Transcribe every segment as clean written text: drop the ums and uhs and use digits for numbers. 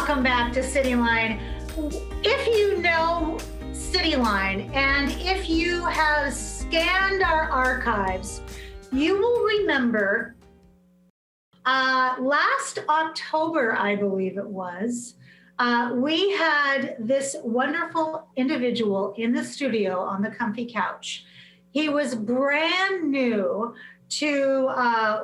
welcome back to Cityline. If you know Cityline and if you have scanned our archives, you will remember last October, I believe it was, we had this wonderful individual in the studio on the comfy couch. He was brand new to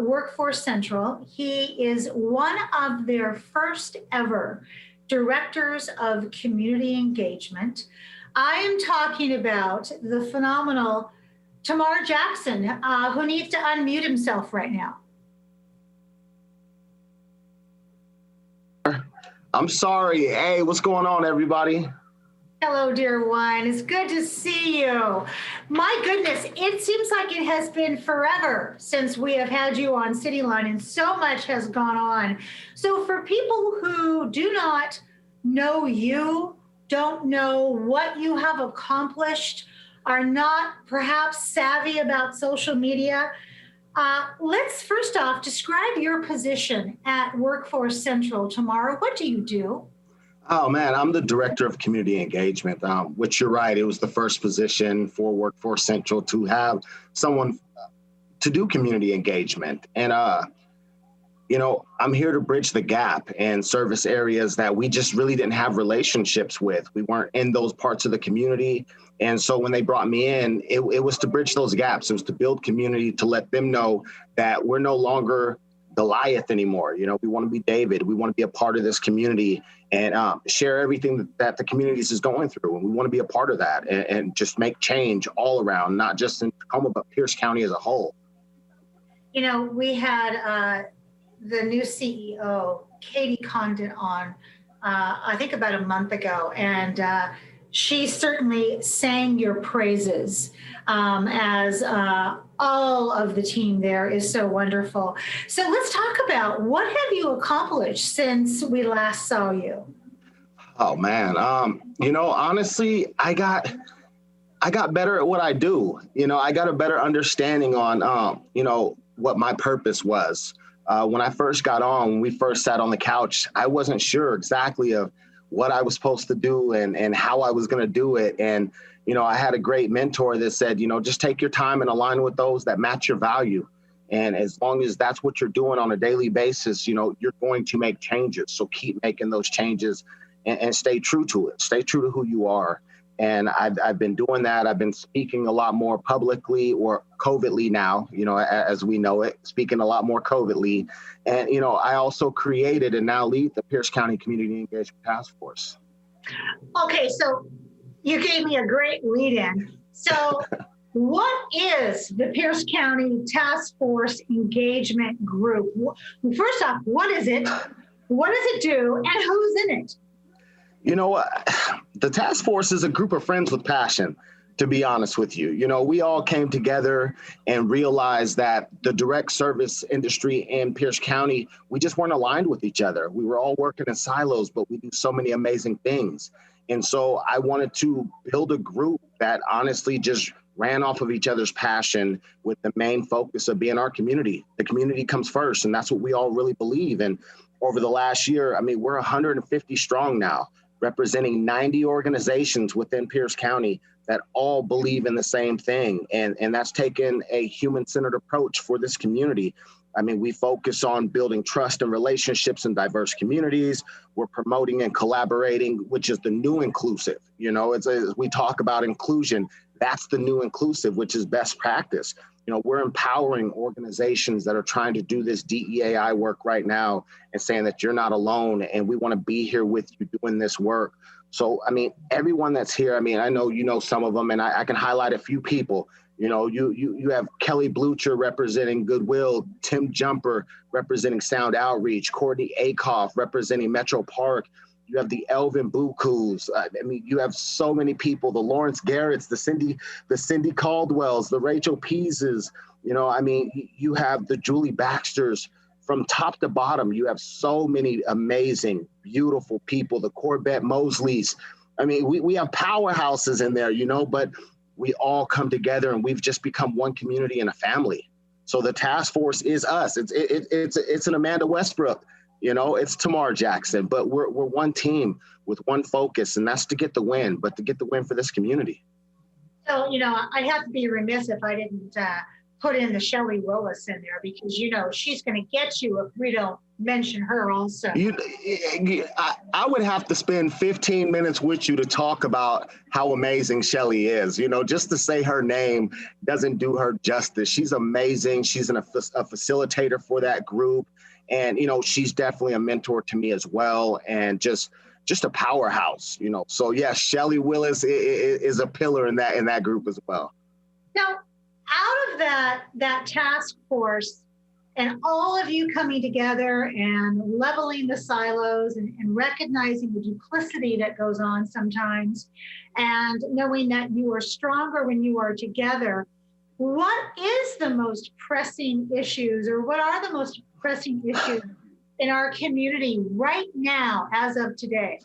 WorkForce Central. He is one of their first ever directors of community engagement. I am talking about the phenomenal Tamar Jackson, who needs to unmute himself right now. I'm sorry. Hey, what's going on, everybody? Hello, dear one. It's good to see you. My goodness, it seems like it has been forever since we have had you on Cityline, and so much has gone on. So for people who do not know you, don't know what you have accomplished, are not perhaps savvy about social media, let's first off describe your position at WorkForce Central. Tamara, what do you do? Oh, man, I'm the director of community engagement, which you're right. It was the first position for WorkForce Central to have someone to do community engagement. And, I'm here to bridge the gap and service areas that we just really didn't have relationships with. We weren't in those parts of the community. And so when they brought me in, it was to bridge those gaps. It was to build community, to let them know that we're no longer Goliath anymore. We want to be David. We want to be a part of this community and share everything that the communities is going through. And we want to be a part of that and just make change all around, not just in Tacoma, but Pierce County as a whole. We had the new CEO, Katie Condon, on, I think about a month ago. And she certainly sang your praises as all of the team there is so wonderful. So let's talk about what have you accomplished since we last saw you? Oh, man. Honestly, I got better at what I do. I got a better understanding on, what my purpose was. When I first got on, when we first sat on the couch, I wasn't sure exactly of what I was supposed to do and how I was going to do it. And, I had a great mentor that said, just take your time and align with those that match your value. And as long as that's what you're doing on a daily basis, you're going to make changes. So keep making those changes and stay true to it. Stay true to who you are. And I've been doing that. I've been speaking a lot more publicly or covertly now, as we know it, speaking a lot more covertly. And, I also created and now lead the Pierce County Community Engagement Task Force. Okay, so you gave me a great lead-in. So what is the Pierce County Task Force Engagement Group? First off, what is it? What does it do? And who's in it? The task force is a group of friends with passion, to be honest with you. We all came together and realized that the direct service industry in Pierce County, we just weren't aligned with each other. We were all working in silos, but we do so many amazing things. And so I wanted to build a group that honestly just ran off of each other's passion with the main focus of being our community. The community comes first, and that's what we all really believe. And over the last year, we're 150 strong now, representing 90 organizations within Pierce County that all believe in the same thing. And that's taken a human-centered approach for this community. We focus on building trust and relationships in diverse communities. We're promoting and collaborating, which is the new inclusive. As we talk about inclusion, that's the new inclusive, which is best practice. We're empowering organizations that are trying to do this DEAI work right now and saying that you're not alone and we want to be here with you doing this work. So, everyone that's here, I know some of them, and I can highlight a few people. You have Kelly Blucher representing Goodwill, Tim Jumper representing Sound Outreach, Courtney Akoff representing Metro Park. You have the Elvin Bukus. You have so many people, the Lawrence Garretts, the Cindy Caldwells, the Rachel Peases. You have the Julie Baxters. From top to bottom, you have so many amazing, beautiful people, the Corbett Mosleys. We have powerhouses in there, but we all come together and we've just become one community and a family. So the task force is us. It's an Amanda Westbrook. It's Tamar Jackson, but we're one team with one focus, and that's to get the win, but to get the win for this community. So, I'd have to be remiss if I didn't put in the Shelley Willis in there because, she's going to get you if we don't mention her also. I would have to spend 15 minutes with you to talk about how amazing Shelley is. Just to say her name doesn't do her justice. She's amazing. She's a facilitator for that group. And, she's definitely a mentor to me as well. And just a powerhouse, So, yeah, Shelley Willis is a pillar in that group as well. Now, out of that task force and all of you coming together and leveling the silos and recognizing the duplicity that goes on sometimes and knowing that you are stronger when you are together, what is the most pressing issues or what are the most pressing issues in our community right now as of today?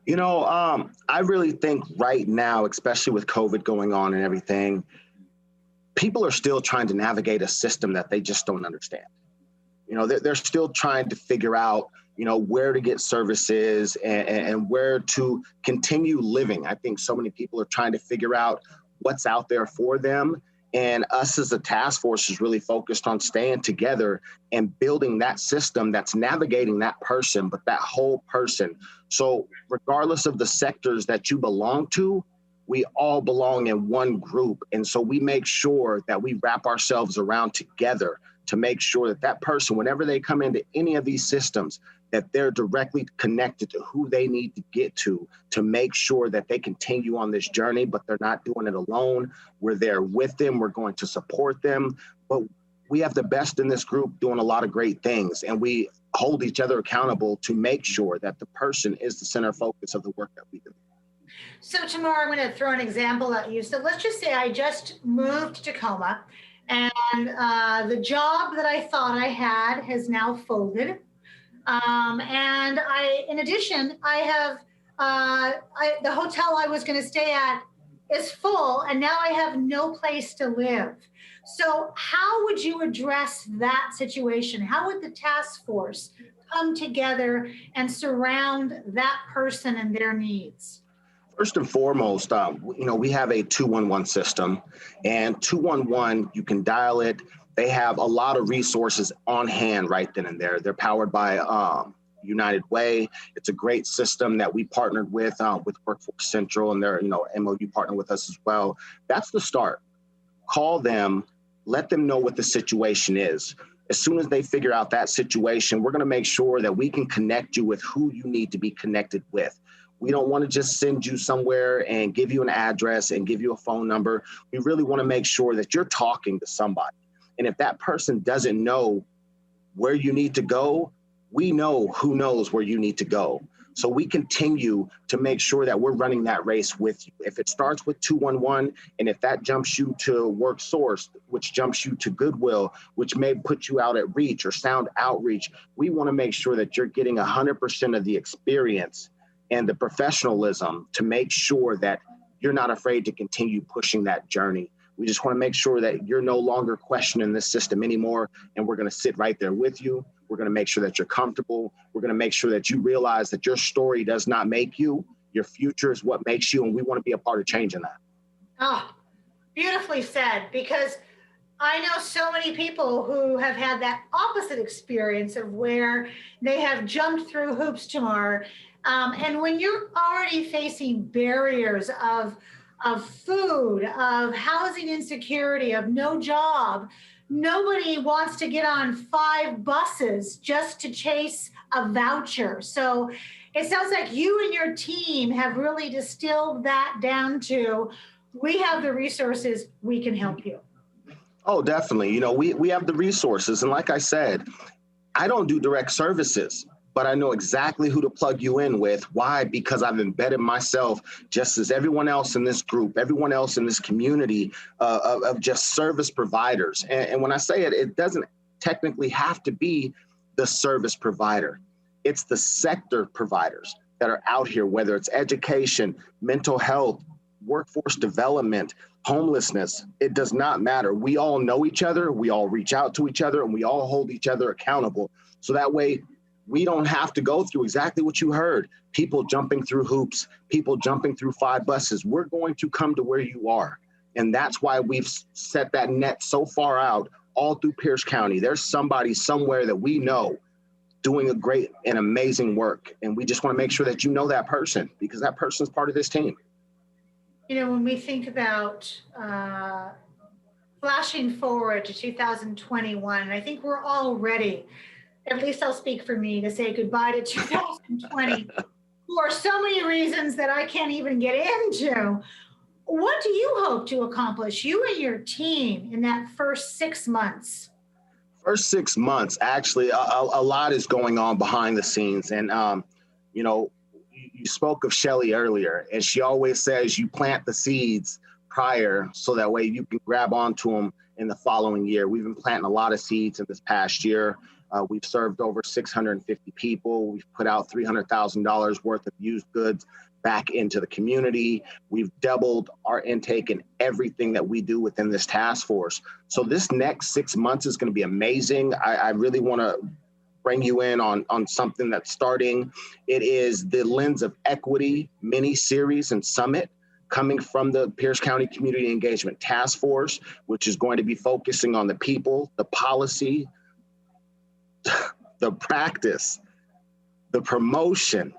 I really think right now, especially with COVID going on and everything, people are still trying to navigate a system that they just don't understand. They're still trying to figure out, where to get services and where to continue living. I think so many people are trying to figure out what's out there for them. And us as a task force is really focused on staying together and building that system that's navigating that person, but that whole person. So regardless of the sectors that you belong to, we all belong in one group. And so we make sure that we wrap ourselves around together to make sure that that person, whenever they come into any of these systems, that they're directly connected to who they need to get to make sure that they continue on this journey, but they're not doing it alone. We're there with them. We're going to support them. But we have the best in this group doing a lot of great things. And we hold each other accountable to make sure that the person is the center focus of the work that we do. So tomorrow I'm going to throw an example at you. So let's just say I just moved to Tacoma and the job that I thought I had has now folded. And in addition, I have the hotel I was going to stay at is full and now I have no place to live. So how would you address that situation? How would the task force come together and surround that person and their needs? First and foremost, we have a 211 system, and 211, you can dial it. They have a lot of resources on hand right then and there. They're powered by United Way. It's a great system that we partnered with WorkForce Central, and they're, MOU partner with us as well. That's the start. Call them, let them know what the situation is. As soon as they figure out that situation, we're going to make sure that we can connect you with who you need to be connected with. We don't want to just send you somewhere and give you an address and give you a phone number. We really want to make sure that you're talking to somebody. And if that person doesn't know where you need to go, we know who knows where you need to go. So we continue to make sure that we're running that race with you. If it starts with 211, and if that jumps you to WorkSource, which jumps you to Goodwill, which may put you out at Reach or Sound Outreach, we want to make sure that you're getting 100% of the experience and the professionalism to make sure that you're not afraid to continue pushing that journey. We just want to make sure that you're no longer questioning this system anymore, and we're going to sit right there with you. We're going to make sure that you're comfortable. We're going to make sure that you realize that your story does not make you. Your future is what makes you, and we want to be a part of changing that. Oh, beautifully said, because I know so many people who have had that opposite experience of where they have jumped through hoops, Tamar. And when you're already facing barriers of food, of housing insecurity, of no job, nobody wants to get on 5 buses just to chase a voucher. So it sounds like you and your team have really distilled that down to, we have the resources, we can help you. Oh, definitely. We have the resources. And like I said, I don't do direct services, but I know exactly who to plug you in with. Why? Because I've embedded myself just as everyone else in this group, everyone else in this community of just service providers. And when I say it, it doesn't technically have to be the service provider. It's the sector providers that are out here, whether it's education, mental health, workforce development, homelessness. It does not matter. We all know each other. We all reach out to each other, and we all hold each other accountable. So that way, We don't have to go through exactly what you heard. People jumping through hoops, people jumping through 5 buses. We're going to come to where you are. And that's why we've set that net so far out all through Pierce County. There's somebody somewhere that we know doing a great and amazing work. And we just want to make sure that you know that person, because that person is part of this team. You know, when we think about flashing forward to 2021, I think we're all ready, at least I'll speak for me, to say goodbye to 2020 for so many reasons that I can't even get into. What do you hope to accomplish, you and your team, in that first 6 months? First 6 months, actually, a lot is going on behind the scenes. And, you know, you spoke of Shelly earlier, and she always says you plant the seeds prior so that way you can grab onto them in the following year. We've been planting a lot of seeds in this past year. We've served over 650 people. We've put out $300,000 worth of used goods back into the community. We've doubled our intake in everything that we do within this task force. So this next 6 months is going to be amazing. I really want to bring you in on something that's starting. It is the Lens of Equity mini-series and summit coming from the Pierce County Community Engagement Task Force, which is going to be focusing on the people, the policy, the practice, the promotion.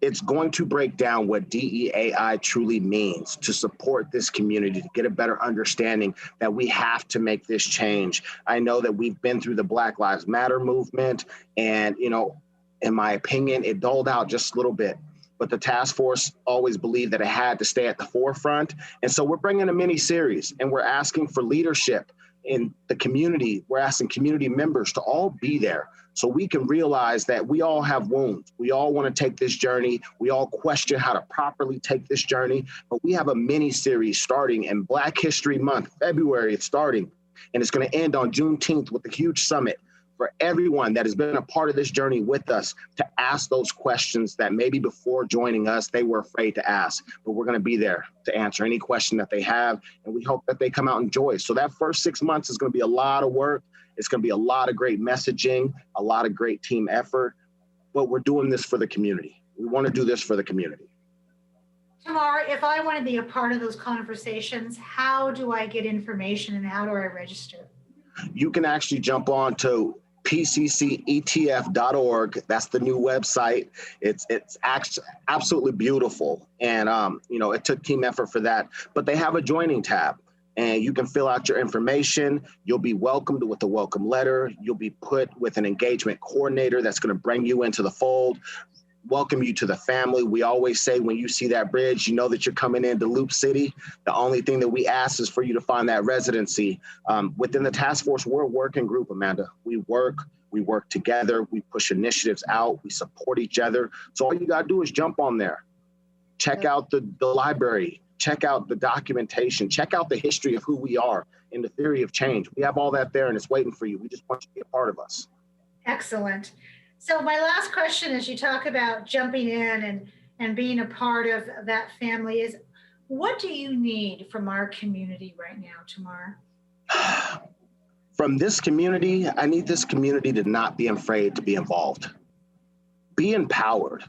It's going to break down what DEAI truly means to support this community, to get a better understanding that we have to make this change. I know that we've been through the Black Lives Matter movement, and, you know, in my opinion, it dulled out just a little bit. But the task force always believed that it had to stay at the forefront. And so we're bringing a mini series, and we're asking for leadership in the community. We're asking community members to all be there so we can realize that we all have wounds. We all want to take this journey. We all question how to properly take this journey, but we have a mini series starting in Black History Month, February. It's starting, and it's going to end on Juneteenth with a huge summit for everyone that has been a part of this journey with us to ask those questions that maybe before joining us, they were afraid to ask, but we're going to be there to answer any question that they have. And we hope that they come out and join. So that first 6 months is going to be a lot of work. It's going to be a lot of great messaging, a lot of great team effort, but we're doing this for the community. We want to do this for the community. Tamar, if I want to be a part of those conversations, how do I get information and how do I register? You can actually jump on to pccetf.org. That's the new website. It's absolutely beautiful. And, you know, it took team effort for that, but they have a joining tab and you can fill out your information. You'll be welcomed with a welcome letter. You'll be put with an engagement coordinator that's going to bring you into the fold, welcome you to the family. We always say when you see that bridge, you know that you're coming into Loop City. The only thing that we ask is for you to find that residency. Within the task force, we're a working group, Amanda. We work together, we push initiatives out, we support each other. So all you gotta do is jump on there. Check out the library, check out the documentation, check out the history of who we are and the theory of change. We have all that there and it's waiting for you. We just want you to be a part of us. Excellent. So my last question, as you talk about jumping in and being a part of that family, is what do you need from our community right now, Tamar? From this community, I need this community to not be afraid to be involved. Be empowered.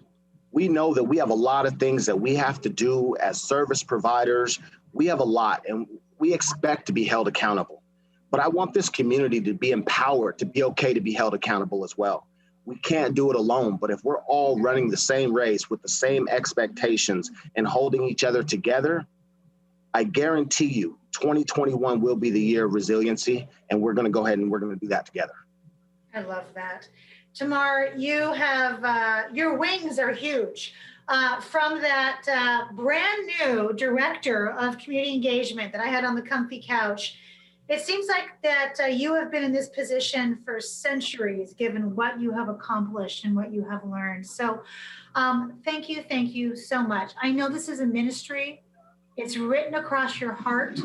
We know that we have a lot of things that we have to do as service providers. We have a lot and we expect to be held accountable. But I want this community to be empowered, to be okay to be held accountable as well. We can't do it alone, but if we're all running the same race with the same expectations and holding each other together, I guarantee you 2021 will be the year of resiliency, and we're going to go ahead and we're going to do that together. I love that. Tamar, you have, your wings are huge. From that brand new director of community engagement that I had on the comfy couch, it seems like that you have been in this position for centuries, given what you have accomplished and what you have learned. So thank you so much. I know this is a ministry. It's written across your heart.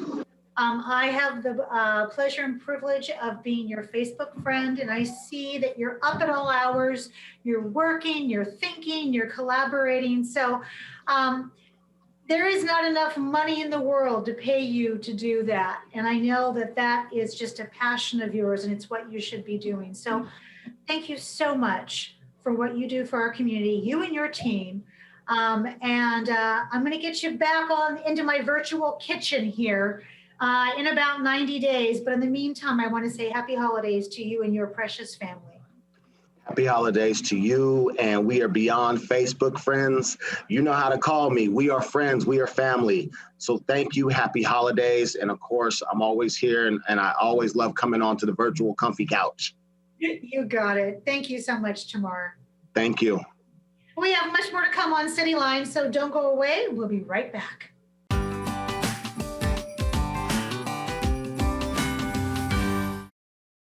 I have the pleasure and privilege of being your Facebook friend, and I see that you're up at all hours, you're working, you're thinking, you're collaborating. So there is not enough money in the world to pay you to do that. And I know that that is just a passion of yours and it's what you should be doing. So thank you so much for what you do for our community, you and your team. I'm going to get you back on into my virtual kitchen here in about 90 days. But in the meantime, I want to say happy holidays to you and your precious family. Happy holidays to you, and we are beyond Facebook friends. You know how to call me. We are friends. We are family. So thank you. Happy holidays. And of course, I'm always here, and I always love coming on to the virtual comfy couch. You got it. Thank you so much, Tamar. Thank you. We have much more to come on Cityline, so don't go away. We'll be right back.